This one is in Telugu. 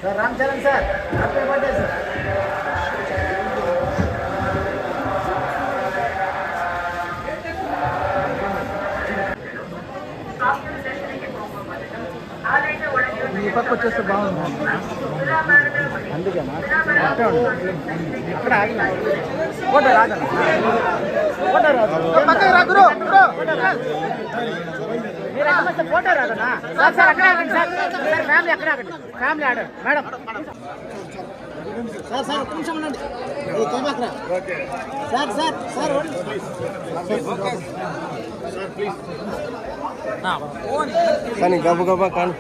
Sir Ram Charan sir happy birthday sir. ఈ పక్క వచ్చేస్తే బాగుంది అందుకేనా అక్కడ ఆగిన ఫోటో రాదు ఫోటో రాదు మీరు ఎక్కడ ఫోటో రాదనా సార్ సార్ అక్కడ ఆగండి సార్ సార్ ఫ్యామిలీ అక్కడ ఆగండి family order madam sir sir ఒక్క నిమిషం ఉండండి సార్ సార్ సార్ కానీ గబ గబా కానీ